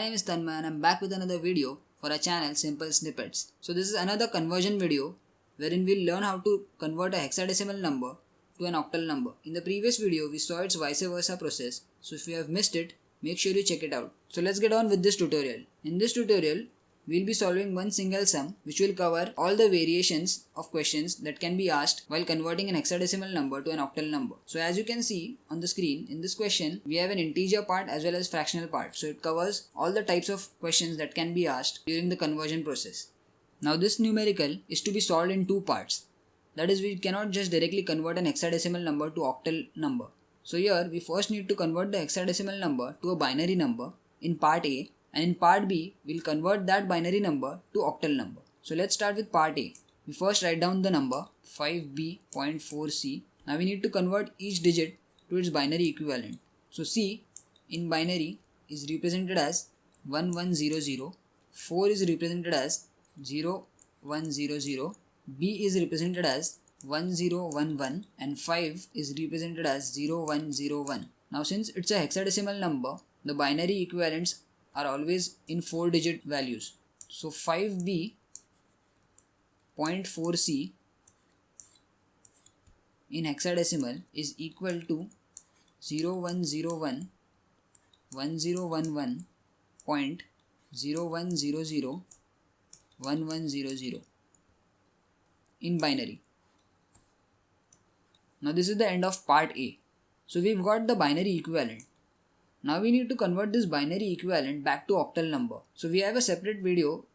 name is Tanmay and I'm back with another video for our channel Simple Snippets. So this is another conversion video wherein we'll learn how to convert a hexadecimal number to an octal number. In the previous video we saw its vice versa process, so if you have missed it, make sure you check it out. So let's get on with this tutorial. In this tutorial, we'll be solving one single sum which will cover all the variations of questions that can be asked while converting an hexadecimal number to an octal number. So as you can see on the screen, in this question we have an integer part as well as fractional part. So it covers all the types of questions that can be asked during the conversion process. Now this numerical is to be solved in two parts. That is, we cannot just directly convert an hexadecimal number to octal number. So here we first need to convert the hexadecimal number to a binary number in part A, and in part B we'll convert that binary number to octal number. So let's start with part A. We first write down the number 5b.4c. Now we need to convert each digit to its binary equivalent. So C in binary is represented as 1100, 4 is represented as 0100, B is represented as 1011 and 5 is represented as 0101. Now since it's a hexadecimal number, the binary equivalents are always in 4-digit values. So 5b.4c in hexadecimal is equal to 0101 1011.0100 1100 in binary. Now this is the end of part A. So we've got the binary equivalent. Now we need to convert this binary equivalent back to octal number. So we have a separate video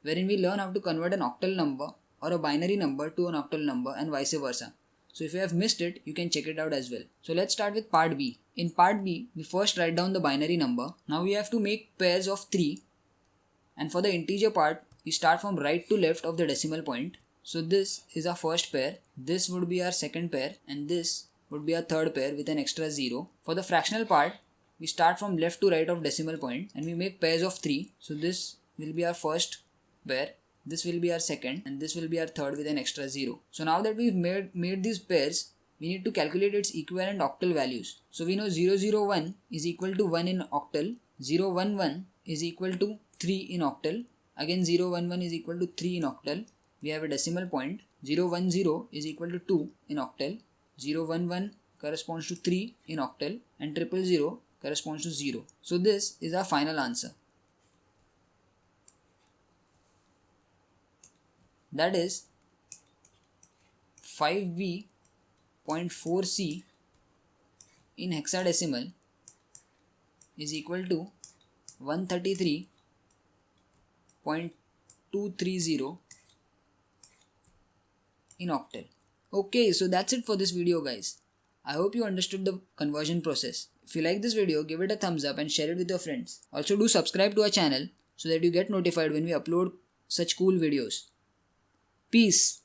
wherein we learn how to convert an octal number or a binary number to an octal number and vice versa. So if you have missed it, you can check it out as well. So let's start with part B. In part B, we first write down the binary number. Now we have to make pairs of 3, and for the integer part, we start from right to left of the decimal point. So this is our first pair, this would be our second pair, and this would be our third pair with an extra 0. For the fractional part, we start from left to right of decimal point and we make pairs of 3. So this will be our first pair, this will be our second, and this will be our third with an extra 0. So now that we've made these pairs, we need to calculate its equivalent octal values. So we know 001 is equal to 1 in octal, 011 is equal to 3 in octal, again 011 is equal to 3 in octal. We have a decimal point, 010 is equal to 2 in octal, 011 corresponds to 3 in octal, and 000 corresponds to 0. So this is our final answer. That is 5b.4c in hexadecimal is equal to 133.230 in octal. Okay, so that's it for this video guys. I hope you understood the conversion process. If you like this video, give it a thumbs up and share it with your friends. Also do subscribe to our channel so that you get notified when we upload such cool videos. Peace.